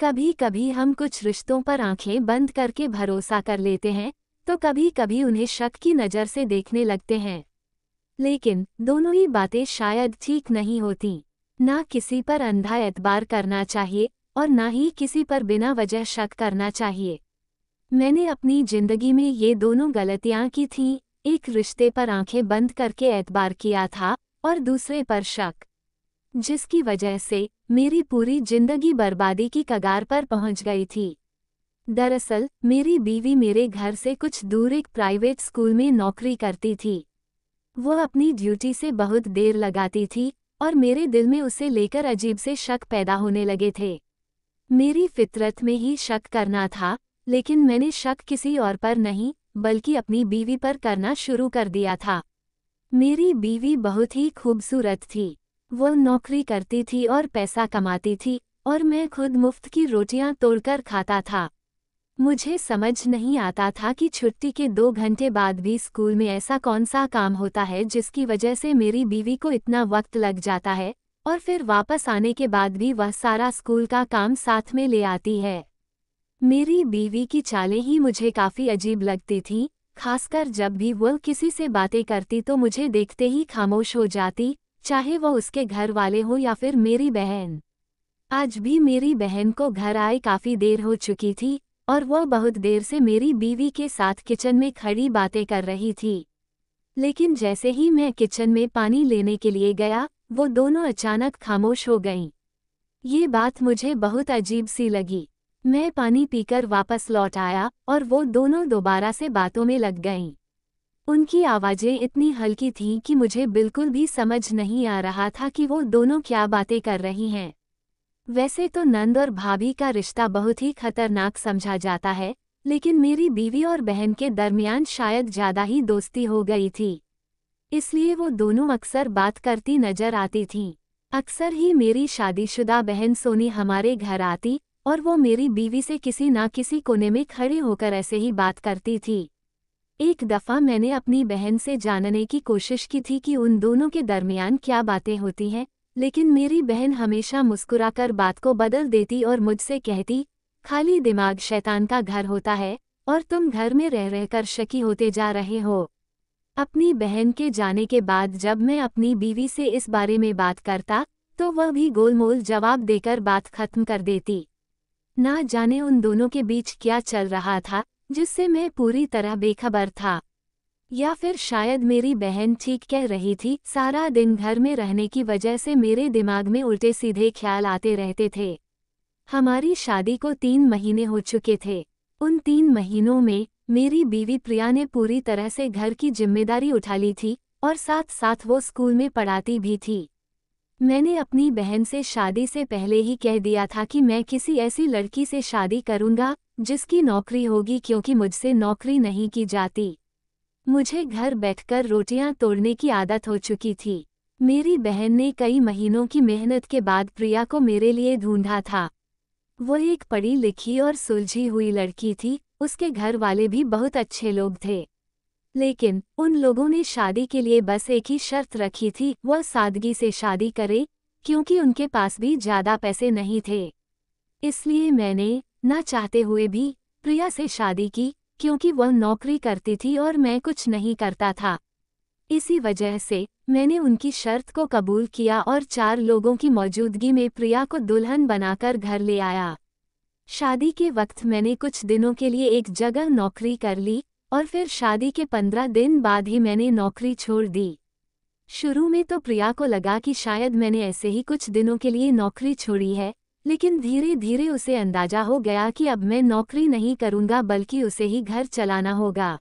कभी कभी हम कुछ रिश्तों पर आंखें बंद करके भरोसा कर लेते हैं, तो कभी कभी उन्हें शक की नज़र से देखने लगते हैं। लेकिन दोनों ही बातें शायद ठीक नहीं होती। ना किसी पर अंधा एतबार करना चाहिए और ना ही किसी पर बिना वजह शक करना चाहिए। मैंने अपनी जिंदगी में ये दोनों गलतियां की थीं, एक रिश्ते पर आंखें बंद करके एतबार किया था और दूसरे पर शक, जिसकी वजह से मेरी पूरी जिंदगी बर्बादी की कगार पर पहुंच गई थी। दरअसल मेरी बीवी मेरे घर से कुछ दूर एक प्राइवेट स्कूल में नौकरी करती थी। वो अपनी ड्यूटी से बहुत देर लगाती थी और मेरे दिल में उसे लेकर अजीब से शक पैदा होने लगे थे। मेरी फितरत में ही शक करना था, लेकिन मैंने शक किसी और पर नहीं बल्कि अपनी बीवी पर करना शुरू कर दिया था। मेरी बीवी बहुत ही खूबसूरत थी। वो नौकरी करती थी और पैसा कमाती थी और मैं खुद मुफ्त की रोटियां तोड़कर खाता था। मुझे समझ नहीं आता था कि छुट्टी के 2 घंटे बाद भी स्कूल में ऐसा कौन सा काम होता है जिसकी वजह से मेरी बीवी को इतना वक्त लग जाता है और फिर वापस आने के बाद भी वह सारा स्कूल का काम साथ में ले आती है। मेरी बीवी की चालें ही मुझे काफ़ी अजीब लगती थीं, खासकर जब भी वह किसी से बातें करती तो मुझे देखते ही खामोश हो जाती, चाहे वह उसके घर वाले हो या फिर मेरी बहन। आज भी मेरी बहन को घर आए काफ़ी देर हो चुकी थी और वह बहुत देर से मेरी बीवी के साथ किचन में खड़ी बातें कर रही थी। लेकिन जैसे ही मैं किचन में पानी लेने के लिए गया, वो दोनों अचानक खामोश हो गईं। ये बात मुझे बहुत अजीब सी लगी। मैं पानी पीकर वापस लौट आया और वो दोनों दोबारा से बातों में लग गईं। उनकी आवाज़ें इतनी हल्की थीं कि मुझे बिल्कुल भी समझ नहीं आ रहा था कि वो दोनों क्या बातें कर रही हैं। वैसे तो नंद और भाभी का रिश्ता बहुत ही खतरनाक समझा जाता है, लेकिन मेरी बीवी और बहन के दरमियान शायद ज़्यादा ही दोस्ती हो गई थी। इसलिए वो दोनों अक्सर बात करती नजर आती थीं। अक्सर ही मेरी शादीशुदा बहन सोनी हमारे घर आती और वो मेरी बीवी से किसी ना किसी कोने में खड़े होकर ऐसे ही बात करती थी। एक दफ़ा मैंने अपनी बहन से जानने की कोशिश की थी कि उन दोनों के दरमियान क्या बातें होती हैं, लेकिन मेरी बहन हमेशा मुस्कुराकर बात को बदल देती और मुझसे कहती, खाली दिमाग शैतान का घर होता है और तुम घर में रह रहकर शकी होते जा रहे हो। अपनी बहन के जाने के बाद जब मैं अपनी बीवी से इस बारे में बात करता, तो वह भी गोलमोल जवाब देकर बात खत्म कर देती। ना जाने उन दोनों के बीच क्या चल रहा था, जिससे मैं पूरी तरह बेखबर था। या फिर शायद मेरी बहन ठीक कह रही थी, सारा दिन घर में रहने की वजह से मेरे दिमाग में उल्टे सीधे ख्याल आते रहते थे। हमारी शादी को 3 महीने हो चुके थे। उन 3 महीनों में मेरी बीवी प्रिया ने पूरी तरह से घर की जिम्मेदारी उठा ली थी और साथ साथ वो स्कूल में पढ़ाती भी थी। मैंने अपनी बहन से शादी से पहले ही कह दिया था कि मैं किसी ऐसी लड़की से शादी करूंगा जिसकी नौकरी होगी, क्योंकि मुझसे नौकरी नहीं की जाती। मुझे घर बैठकर रोटियां तोड़ने की आदत हो चुकी थी। मेरी बहन ने कई महीनों की मेहनत के बाद प्रिया को मेरे लिए ढूंढा था। वो एक पढ़ी लिखी और सुलझी हुई लड़की थी, उसके घर वाले भी बहुत अच्छे लोग थे। लेकिन उन लोगों ने शादी के लिए बस एक ही शर्त रखी थी, वह सादगी से शादी करे, क्योंकि उनके पास भी ज़्यादा पैसे नहीं थे। इसलिए मैंने, ना चाहते हुए भी, प्रिया से शादी की, क्योंकि वह नौकरी करती थी और मैं कुछ नहीं करता था। इसी वजह से मैंने उनकी शर्त को कबूल किया और 4 लोगों की मौजूदगी में प्रिया को दुल्हन बनाकर घर ले आया। शादी के वक्त मैंने कुछ दिनों के लिए एक जगह नौकरी कर ली और फिर शादी के 15 दिन बाद ही मैंने नौकरी छोड़ दी। शुरू में तो प्रिया को लगा कि शायद मैंने ऐसे ही कुछ दिनों के लिए नौकरी छोड़ी है, लेकिन धीरे धीरे उसे अंदाजा हो गया कि अब मैं नौकरी नहीं करूंगा बल्कि उसे ही घर चलाना होगा।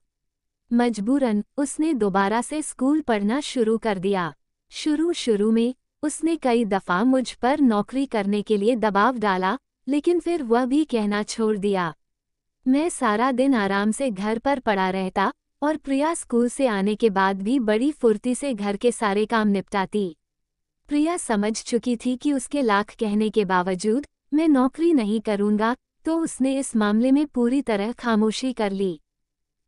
मजबूरन उसने दोबारा से स्कूल पढ़ना शुरू कर दिया। शुरू में उसने कई दफ़ा मुझ पर नौकरी करने के लिए दबाव डाला, लेकिन फिर वह भी कहना छोड़ दिया। मैं सारा दिन आराम से घर पर पड़ा रहता और प्रिया स्कूल से आने के बाद भी बड़ी फुर्ती से घर के सारे काम निपटाती। प्रिया समझ चुकी थी कि उसके लाख कहने के बावजूद मैं नौकरी नहीं करूंगा, तो उसने इस मामले में पूरी तरह खामोशी कर ली।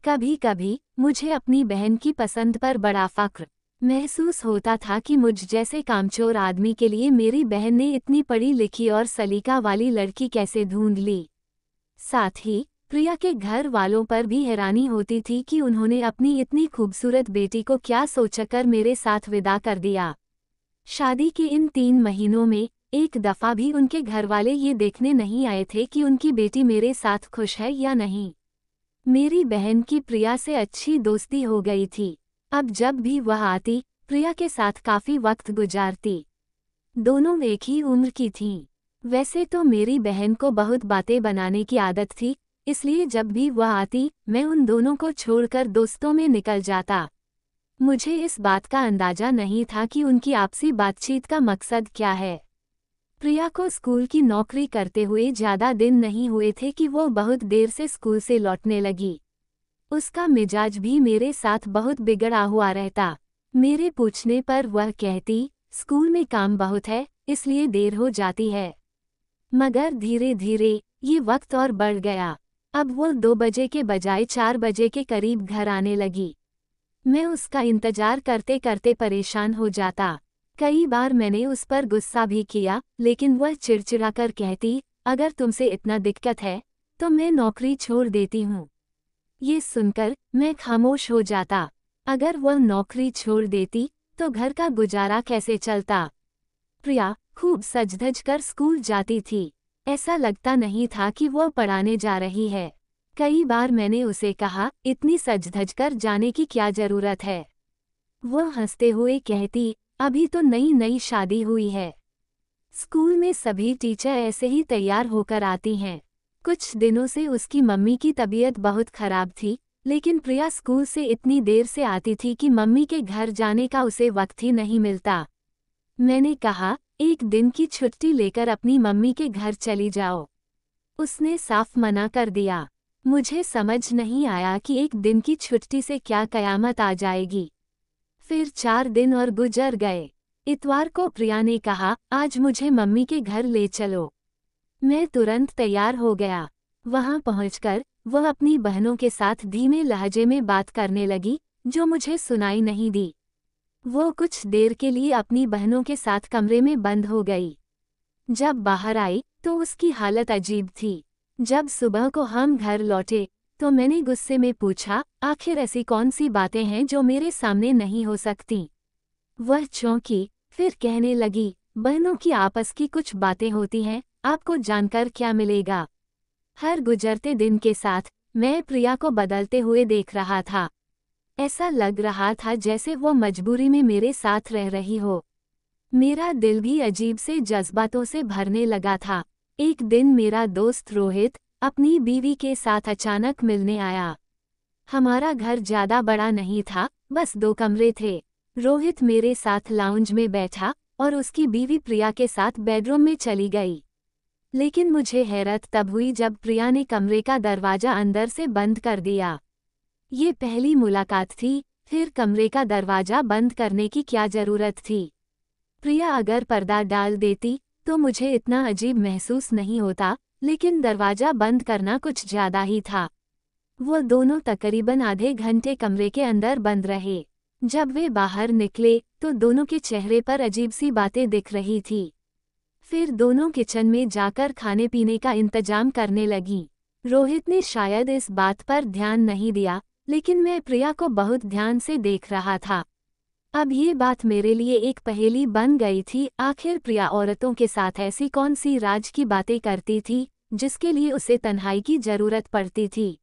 कभी कभी मुझे अपनी बहन की पसंद पर बड़ा फक्र महसूस होता था कि मुझ जैसे कामचोर आदमी के लिए मेरी बहन ने इतनी पढ़ी लिखी और सलीका वाली लड़की कैसे ढूंढ ली। साथ ही प्रिया के घर वालों पर भी हैरानी होती थी कि उन्होंने अपनी इतनी खूबसूरत बेटी को क्या सोचकर मेरे साथ विदा कर दिया। शादी के इन 3 महीनों में एक दफा भी उनके घरवाले ये देखने नहीं आए थे कि उनकी बेटी मेरे साथ खुश है या नहीं। मेरी बहन की प्रिया से अच्छी दोस्ती हो गई थी। अब जब भी वह आती, प्रिया के साथ काफी वक्त गुजारती। दोनों एक ही उम्र की थीं। वैसे तो मेरी बहन को बहुत बातें बनाने की आदत थी, इसलिए जब भी वह आती, मैं उन दोनों को छोड़कर दोस्तों में निकल जाता। मुझे इस बात का अंदाजा नहीं था कि उनकी आपसी बातचीत का मकसद क्या है। प्रिया को स्कूल की नौकरी करते हुए ज्यादा दिन नहीं हुए थे कि वो बहुत देर से स्कूल से लौटने लगी। उसका मिजाज भी मेरे साथ बहुत बिगड़ा हुआ रहता। मेरे पूछने पर वह कहती, स्कूल में काम बहुत है, इसलिए देर हो जाती है। मगर धीरे धीरे ये वक्त और बढ़ गया। अब वो 2 बजे के बजाय 4 बजे के करीब घर आने लगी। मैं उसका इंतजार करते करते परेशान हो जाता। कई बार मैंने उस पर गुस्सा भी किया, लेकिन वह चिड़चिड़ाकर कहती, अगर तुमसे इतना दिक्कत है तो मैं नौकरी छोड़ देती हूँ। ये सुनकर मैं खामोश हो जाता। अगर वह नौकरी छोड़ देती तो घर का गुजारा कैसे चलता। प्रिया खूब सज-धज कर स्कूल जाती थी। ऐसा लगता नहीं था कि वह पढ़ाने जा रही है। कई बार मैंने उसे कहा, इतनी सज-धज कर जाने की क्या जरूरत है। वह हंसते हुए कहती, अभी तो नई नई शादी हुई है। स्कूल में सभी टीचर ऐसे ही तैयार होकर आती हैं। कुछ दिनों से उसकी मम्मी की तबीयत बहुत खराब थी, लेकिन प्रिया स्कूल से इतनी देर से आती थी कि मम्मी के घर जाने का उसे वक्त ही नहीं मिलता। मैंने कहा, एक दिन की छुट्टी लेकर अपनी मम्मी के घर चली जाओ। उसने साफ मना कर दिया। मुझे समझ नहीं आया कि एक दिन की छुट्टी से क्या कयामत आ जाएगी। फिर 4 दिन और गुजर गए। इतवार को प्रिया ने कहा, आज मुझे मम्मी के घर ले चलो। मैं तुरंत तैयार हो गया। वहां पहुंचकर वह अपनी बहनों के साथ धीमे लहजे में बात करने लगी, जो मुझे सुनाई नहीं दी। वो कुछ देर के लिए अपनी बहनों के साथ कमरे में बंद हो गई। जब बाहर आई तो उसकी हालत अजीब थी। जब सुबह को हम घर लौटे तो मैंने गुस्से में पूछा, आखिर ऐसी कौन सी बातें हैं जो मेरे सामने नहीं हो सकती। वह चौंकी, फिर कहने लगी, बहनों की आपस की कुछ बातें होती हैं, आपको जानकर क्या मिलेगा। हर गुजरते दिन के साथ मैं प्रिया को बदलते हुए देख रहा था। ऐसा लग रहा था जैसे वो मजबूरी में मेरे साथ रह रही हो। मेरा दिल भी अजीब से जज्बातों से भरने लगा था। एक दिन मेरा दोस्त रोहित अपनी बीवी के साथ अचानक मिलने आया। हमारा घर ज्यादा बड़ा नहीं था, बस 2 कमरे थे। रोहित मेरे साथ लाउंज में बैठा और उसकी बीवी प्रिया के साथ बेडरूम में चली गई। लेकिन मुझे हैरत तब हुई जब प्रिया ने कमरे का दरवाजा अंदर से बंद कर दिया। ये पहली मुलाकात थी, फिर कमरे का दरवाजा बंद करने की क्या जरूरत थी। प्रिया अगर पर्दा डाल देती तो मुझे इतना अजीब महसूस नहीं होता, लेकिन दरवाजा बंद करना कुछ ज्यादा ही था। वो दोनों तकरीबन आधे घंटे कमरे के अंदर बंद रहे। जब वे बाहर निकले तो दोनों के चेहरे पर अजीब सी बातें दिख रही थी। फिर दोनों किचन में जाकर खाने पीने का इंतजाम करने लगी। रोहित ने शायद इस बात पर ध्यान नहीं दिया, लेकिन मैं प्रिया को बहुत ध्यान से देख रहा था। अब ये बात मेरे लिए एक पहेली बन गई थी। आखिर प्रिया औरतों के साथ ऐसी कौन सी राज की बातें करती थी, जिसके लिए उसे तन्हाई की जरूरत पड़ती थी।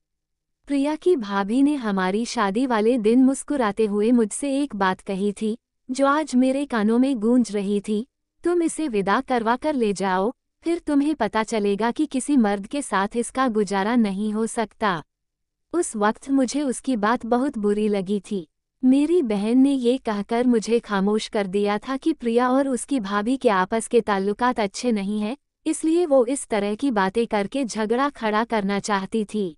प्रिया की भाभी ने हमारी शादी वाले दिन मुस्कुराते हुए मुझसे एक बात कही थी, जो आज मेरे कानों में गूंज रही थी, तुम इसे विदा करवा कर ले जाओ, फिर तुम्हें पता चलेगा कि किसी मर्द के साथ इसका गुजारा नहीं हो सकता। उस वक्त मुझे उसकी बात बहुत बुरी लगी थी। मेरी बहन ने ये कहकर मुझे खामोश कर दिया था कि प्रिया और उसकी भाभी के आपस के ताल्लुकात अच्छे नहीं हैं, इसलिए वो इस तरह की बातें करके झगड़ा खड़ा करना चाहती थी।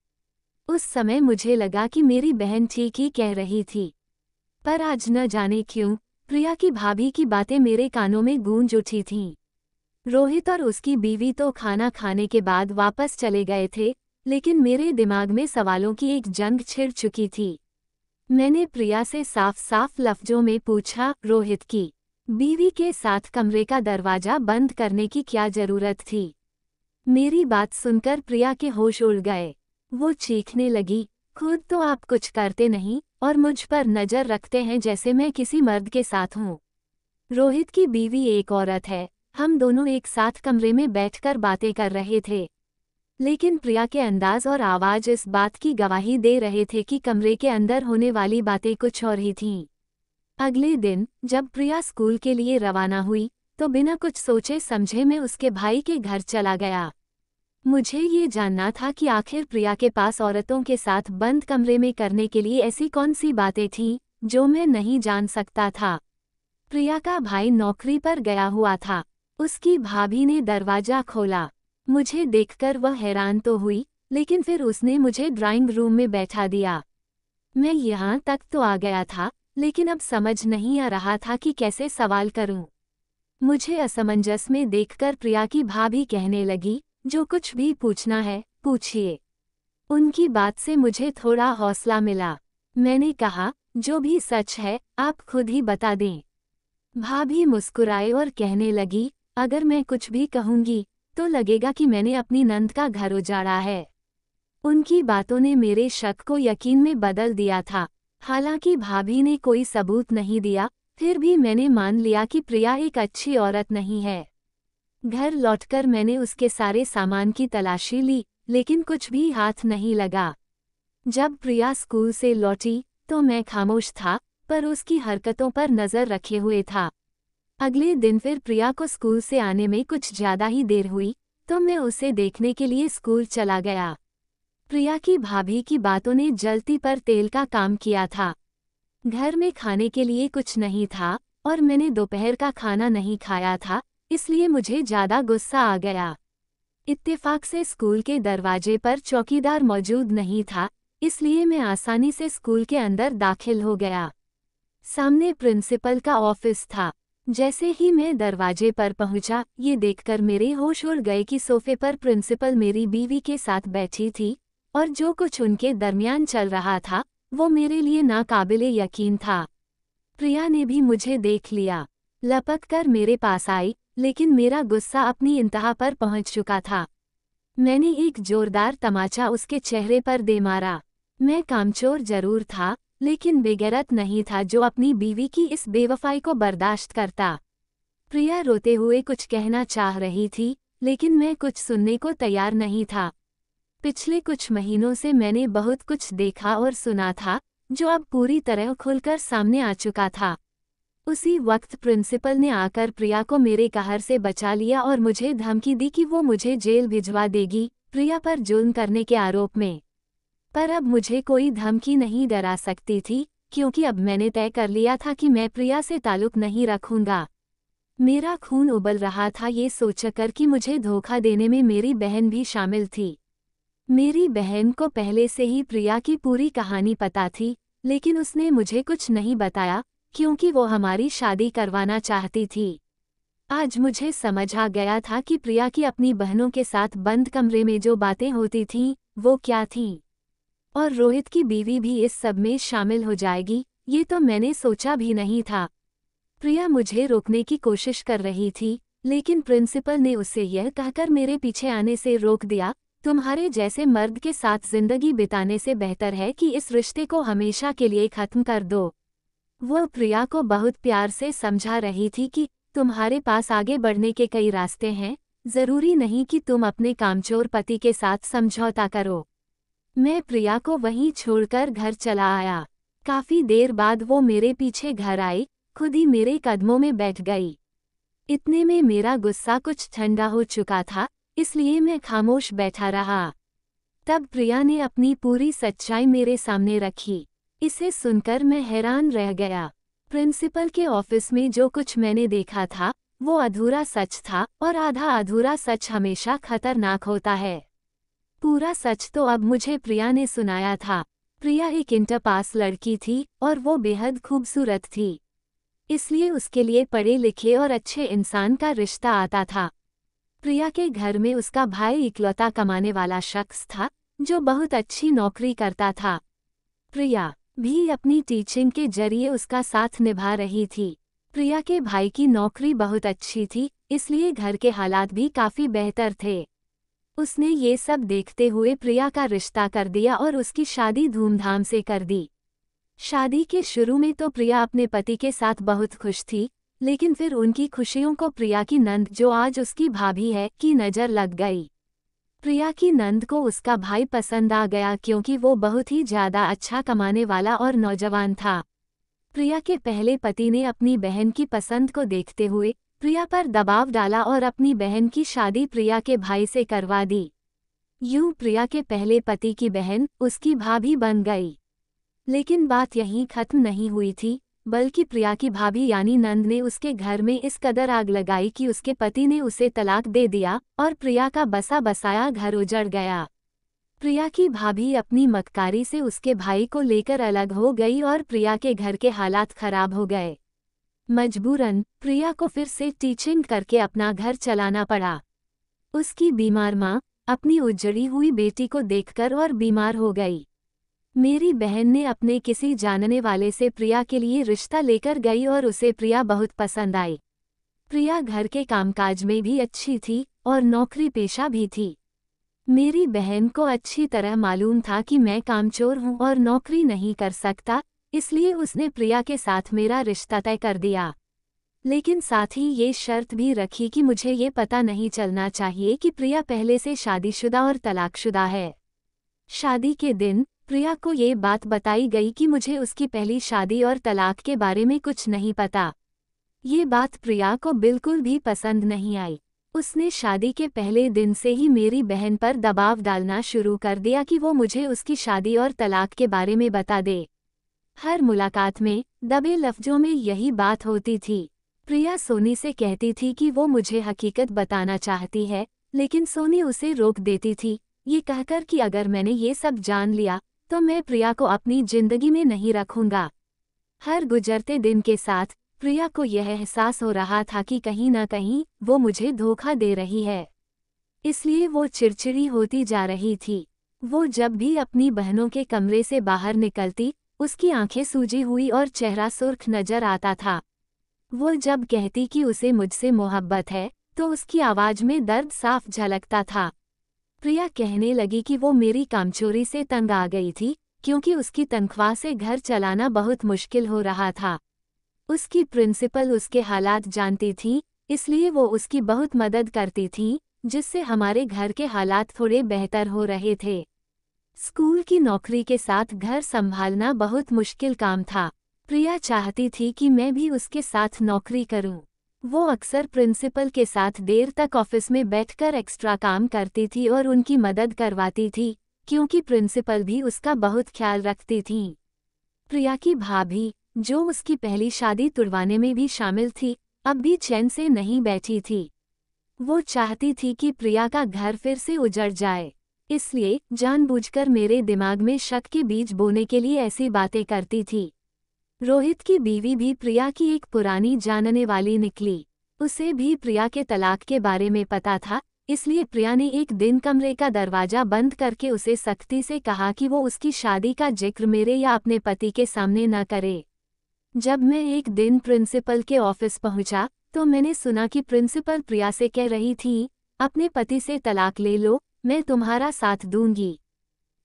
उस समय मुझे लगा कि मेरी बहन ठीक ही कह रही थी, पर आज न जाने क्यों प्रिया की भाभी की बातें मेरे कानों में गूंज उठी थीं। रोहित और उसकी बीवी तो खाना खाने के बाद वापस चले गए थे, लेकिन मेरे दिमाग में सवालों की एक जंग छिड़ चुकी थी। मैंने प्रिया से साफ साफ लफ्जों में पूछा, रोहित की बीवी के साथ कमरे का दरवाजा बंद करने की क्या जरूरत थी? मेरी बात सुनकर प्रिया के होश उड़ गए। वो चीखने लगी, खुद तो आप कुछ करते नहीं और मुझ पर नजर रखते हैं जैसे मैं किसी मर्द के साथ हूँ। रोहित की बीवी एक औरत है, हम दोनों एक साथ कमरे में बैठकर बातें कर रहे थे। लेकिन प्रिया के अंदाज और आवाज इस बात की गवाही दे रहे थे कि कमरे के अंदर होने वाली बातें कुछ और ही थीं। अगले दिन जब प्रिया स्कूल के लिए रवाना हुई तो बिना कुछ सोचे समझे मैं उसके भाई के घर चला गया। मुझे ये जानना था कि आखिर प्रिया के पास औरतों के साथ बंद कमरे में करने के लिए ऐसी कौन सी बातें थीं जो मैं नहीं जान सकता था। प्रिया का भाई नौकरी पर गया हुआ था। उसकी भाभी ने दरवाजा खोला। मुझे देखकर वह हैरान तो हुई, लेकिन फिर उसने मुझे ड्राइंग रूम में बैठा दिया। मैं यहाँ तक तो आ गया था, लेकिन अब समझ नहीं आ रहा था कि कैसे सवाल करूं। मुझे असमंजस में देखकर प्रिया की भाभी कहने लगी, जो कुछ भी पूछना है पूछिए। उनकी बात से मुझे थोड़ा हौसला मिला। मैंने कहा, जो भी सच है आप खुद ही बता दें। भाभी मुस्कुराए और कहने लगी, अगर मैं कुछ भी कहूंगी तो लगेगा कि मैंने अपनी नंद का घर उजाड़ा है। उनकी बातों ने मेरे शक को यकीन में बदल दिया था। हालांकि भाभी ने कोई सबूत नहीं दिया, फिर भी मैंने मान लिया कि प्रिया एक अच्छी औरत नहीं है। घर लौटकर मैंने उसके सारे सामान की तलाशी ली, लेकिन कुछ भी हाथ नहीं लगा। जब प्रिया स्कूल से लौटी तो मैं खामोश था, पर उसकी हरकतों पर नजर रखे हुए था। अगले दिन फिर प्रिया को स्कूल से आने में कुछ ज्यादा ही देर हुई, तो मैं उसे देखने के लिए स्कूल चला गया। प्रिया की भाभी की बातों ने जलती पर तेल का काम किया था। घर में खाने के लिए कुछ नहीं था और मैंने दोपहर का खाना नहीं खाया था, इसलिए मुझे ज्यादा गुस्सा आ गया। इत्तेफाक से स्कूल के दरवाजे पर चौकीदार मौजूद नहीं था, इसलिए मैं आसानी से स्कूल के अंदर दाखिल हो गया। सामने प्रिंसिपल का ऑफिस था। जैसे ही मैं दरवाजे पर पहुंचा, ये देखकर मेरे होश उड़ गए कि सोफे पर प्रिंसिपल मेरी बीवी के साथ बैठी थी और जो कुछ उनके दरमियान चल रहा था वो मेरे लिए नाकाबिले यकीन था। प्रिया ने भी मुझे देख लिया। लपक कर मेरे पास आई, लेकिन मेरा गुस्सा अपनी इंतहा पर पहुंच चुका था। मैंने एक जोरदार तमाचा उसके चेहरे पर दे मारा। मैं कामचोर जरूर था, लेकिन बेगैरत नहीं था जो अपनी बीवी की इस बेवफाई को बर्दाश्त करता। प्रिया रोते हुए कुछ कहना चाह रही थी, लेकिन मैं कुछ सुनने को तैयार नहीं था। पिछले कुछ महीनों से मैंने बहुत कुछ देखा और सुना था, जो अब पूरी तरह खुलकर सामने आ चुका था। उसी वक्त प्रिंसिपल ने आकर प्रिया को मेरे कहर से बचा लिया और मुझे धमकी दी कि वो मुझे जेल भिजवा देगी, प्रिया पर जुल्म करने के आरोप में। पर अब मुझे कोई धमकी नहीं डरा सकती थी, क्योंकि अब मैंने तय कर लिया था कि मैं प्रिया से ताल्लुक नहीं रखूंगा। मेरा खून उबल रहा था ये सोचकर कि मुझे धोखा देने में मेरी बहन भी शामिल थी। मेरी बहन को पहले से ही प्रिया की पूरी कहानी पता थी, लेकिन उसने मुझे कुछ नहीं बताया, क्योंकि वो हमारी शादी करवाना चाहती थी। आज मुझे समझ आ गया था कि प्रिया की अपनी बहनों के साथ बंद कमरे में जो बातें होती थीं, वो क्या थीं। और रोहित की बीवी भी इस सब में शामिल हो जाएगी, ये तो मैंने सोचा भी नहीं था। प्रिया मुझे रोकने की कोशिश कर रही थी, लेकिन प्रिंसिपल ने उसे यह कहकर मेरे पीछे आने से रोक दिया, तुम्हारे जैसे मर्द के साथ जिंदगी बिताने से बेहतर है कि इस रिश्ते को हमेशा के लिए खत्म कर दो। वो प्रिया को बहुत प्यार से समझा रही थी कि तुम्हारे पास आगे बढ़ने के कई रास्ते हैं, जरूरी नहीं कि तुम अपने कामचोर पति के साथ समझौता करो। मैं प्रिया को वहीं छोड़कर घर चला आया। काफी देर बाद वो मेरे पीछे घर आई, खुद ही मेरे कदमों में बैठ गई। इतने में मेरा गुस्सा कुछ ठंडा हो चुका था, इसलिए मैं खामोश बैठा रहा। तब प्रिया ने अपनी पूरी सच्चाई मेरे सामने रखी। इसे सुनकर मैं हैरान रह गया। प्रिंसिपल के ऑफिस में जो कुछ मैंने देखा था, वो अधूरा सच था और आधा अधूरा सच हमेशा खतरनाक होता है। पूरा सच तो अब मुझे प्रिया ने सुनाया था। प्रिया एक इंटर पास लड़की थी और वो बेहद खूबसूरत थी, इसलिए उसके लिए पढ़े लिखे और अच्छे इंसान का रिश्ता आता था। प्रिया के घर में उसका भाई इकलौता कमाने वाला शख्स था, जो बहुत अच्छी नौकरी करता था। प्रिया भी अपनी टीचिंग के जरिए उसका साथ निभा रही थी। प्रिया के भाई की नौकरी बहुत अच्छी थी, इसलिए घर के हालात भी काफी बेहतर थे। उसने ये सब देखते हुए प्रिया का रिश्ता कर दिया और उसकी शादी धूमधाम से कर दी। शादी के शुरू में तो प्रिया अपने पति के साथ बहुत खुश थी, लेकिन फिर उनकी खुशियों को प्रिया की नंद, जो आज उसकी भाभी है, की नज़र लग गई। प्रिया की नंद को उसका भाई पसंद आ गया क्योंकि वो बहुत ही ज्यादा अच्छा कमाने वाला और नौजवान था। प्रिया के पहले पति ने अपनी बहन की पसंद को देखते हुए प्रिया पर दबाव डाला और अपनी बहन की शादी प्रिया के भाई से करवा दी। यूं प्रिया के पहले पति की बहन उसकी भाभी बन गई। लेकिन बात यहीं खत्म नहीं हुई थी, बल्कि प्रिया की भाभी यानी नंद ने उसके घर में इस कदर आग लगाई कि उसके पति ने उसे तलाक दे दिया और प्रिया का बसा बसाया घर उजड़ गया। प्रिया की भाभी अपनी मक्कारी से उसके भाई को लेकर अलग हो गई और प्रिया के घर के हालात खराब हो गए। मजबूरन प्रिया को फिर से टीचिंग करके अपना घर चलाना पड़ा। उसकी बीमार माँ अपनी उजड़ी हुई बेटी को देखकर और बीमार हो गई। मेरी बहन ने अपने किसी जानने वाले से प्रिया के लिए रिश्ता लेकर गई और उसे प्रिया बहुत पसंद आई। प्रिया घर के कामकाज में भी अच्छी थी और नौकरी पेशा भी थी। मेरी बहन को अच्छी तरह मालूम था कि मैं कामचोर हूँ और नौकरी नहीं कर सकता, इसलिए उसने प्रिया के साथ मेरा रिश्ता तय कर दिया। लेकिन साथ ही ये शर्त भी रखी कि मुझे ये पता नहीं चलना चाहिए कि प्रिया पहले से शादीशुदा और तलाकशुदा है। शादी के दिन प्रिया को ये बात बताई गई कि मुझे उसकी पहली शादी और तलाक के बारे में कुछ नहीं पता। ये बात प्रिया को बिल्कुल भी पसंद नहीं आई। उसने शादी के पहले दिन से ही मेरी बहन पर दबाव डालना शुरू कर दिया कि वो मुझे उसकी शादी और तलाक के बारे में बता दे। हर मुलाकात में दबे लफ्जों में यही बात होती थी। प्रिया सोनी से कहती थी कि वो मुझे हकीकत बताना चाहती है, लेकिन सोनी उसे रोक देती थी, ये कहकर कि अगर मैंने ये सब जान लिया तो मैं प्रिया को अपनी जिंदगी में नहीं रखूंगा। हर गुजरते दिन के साथ प्रिया को यह एहसास हो रहा था कि कहीं न कहीं वो मुझे धोखा दे रही है। इसलिए वो चिड़चिड़ी होती जा रही थी। वो जब भी अपनी बहनों के कमरे से बाहर निकलती, उसकी आंखें सूजी हुई और चेहरा सुर्ख नजर आता था। वो जब कहती कि उसे मुझसे मोहब्बत है, तो उसकी आवाज में दर्द साफ झलकता था। प्रिया कहने लगी कि वो मेरी कामचोरी से तंग आ गई थी, क्योंकि उसकी तनख्वाह से घर चलाना बहुत मुश्किल हो रहा था। उसकी प्रिंसिपल उसके हालात जानती थी, इसलिए वो उसकी बहुत मदद करती थी, जिससे हमारे घर के हालात थोड़े बेहतर हो रहे थे। स्कूल की नौकरी के साथ घर संभालना बहुत मुश्किल काम था। प्रिया चाहती थी कि मैं भी उसके साथ नौकरी करूं। वो अक्सर प्रिंसिपल के साथ देर तक ऑफिस में बैठकर एक्स्ट्रा काम करती थी और उनकी मदद करवाती थी, क्योंकि प्रिंसिपल भी उसका बहुत ख्याल रखती थी। प्रिया की भाभी, जो उसकी पहली शादी तुड़वाने में भी शामिल थी, अब भी चैन से नहीं बैठी थी। वो चाहती थी कि प्रिया का घर फिर से उजड़ जाए, इसलिए जानबूझकर मेरे दिमाग में शक के बीज बोने के लिए ऐसी बातें करती थी। रोहित की बीवी भी प्रिया की एक पुरानी जानने वाली निकली। उसे भी प्रिया के तलाक के बारे में पता था, इसलिए प्रिया ने एक दिन कमरे का दरवाजा बंद करके उसे सख्ती से कहा कि वो उसकी शादी का जिक्र मेरे या अपने पति के सामने न करे। जब मैं एक दिन प्रिंसिपल के ऑफिस पहुंचा, तो मैंने सुना कि प्रिंसिपल प्रिया से कह रही थी, अपने पति से तलाक ले लो, मैं तुम्हारा साथ दूंगी।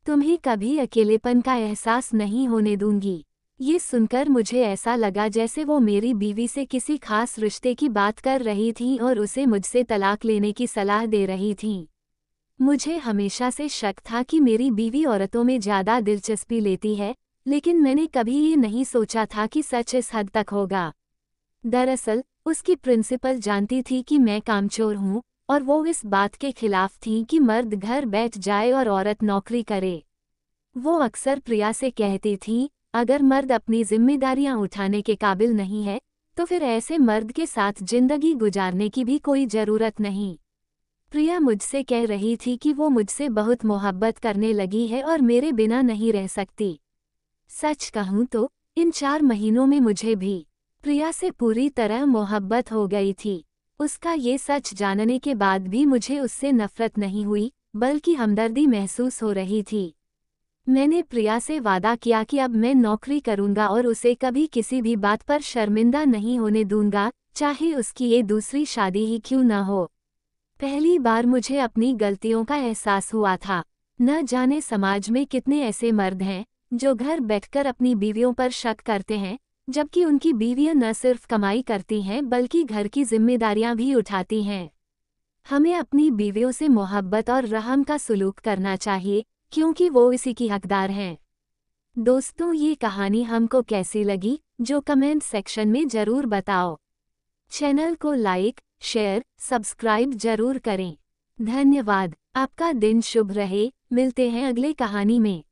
तुम्हें कभी अकेलेपन का एहसास नहीं होने दूंगी। ये सुनकर मुझे ऐसा लगा जैसे वो मेरी बीवी से किसी खास रिश्ते की बात कर रही थी और उसे मुझसे तलाक लेने की सलाह दे रही थी। मुझे हमेशा से शक था कि मेरी बीवी औरतों में ज़्यादा दिलचस्पी लेती है, लेकिन मैंने कभी ये नहीं सोचा था कि सच इस हद तक होगा। दरअसल उसकी प्रिंसिपल जानती थी कि मैं कामचोर हूँ, और वो इस बात के खिलाफ थी कि मर्द घर बैठ जाए और औरत नौकरी करे। वो अक्सर प्रिया से कहती थी, अगर मर्द अपनी जिम्मेदारियां उठाने के काबिल नहीं है, तो फिर ऐसे मर्द के साथ जिंदगी गुजारने की भी कोई ज़रूरत नहीं। प्रिया मुझसे कह रही थी कि वो मुझसे बहुत मोहब्बत करने लगी है और मेरे बिना नहीं रह सकती। सच कहूँ तो इन 4 महीनों में मुझे भी प्रिया से पूरी तरह मोहब्बत हो गई थी। उसका ये सच जानने के बाद भी मुझे उससे नफरत नहीं हुई, बल्कि हमदर्दी महसूस हो रही थी। मैंने प्रिया से वादा किया कि अब मैं नौकरी करूंगा और उसे कभी किसी भी बात पर शर्मिंदा नहीं होने दूंगा, चाहे उसकी ये दूसरी शादी ही क्यों न हो। पहली बार मुझे अपनी गलतियों का एहसास हुआ था। न जाने समाज में कितने ऐसे मर्द हैं जो घर बैठकर अपनी बीवियों पर शक करते हैं, जबकि उनकी बीवियां न सिर्फ कमाई करती हैं बल्कि घर की जिम्मेदारियां भी उठाती हैं। हमें अपनी बीवियों से मोहब्बत और रहम का सलूक करना चाहिए, क्योंकि वो इसी की हकदार हैं। दोस्तों, ये कहानी हमको कैसी लगी, जो कमेंट सेक्शन में ज़रूर बताओ। चैनल को लाइक, शेयर, सब्सक्राइब जरूर करें। धन्यवाद। आपका दिन शुभ रहे। मिलते हैं अगले कहानी में।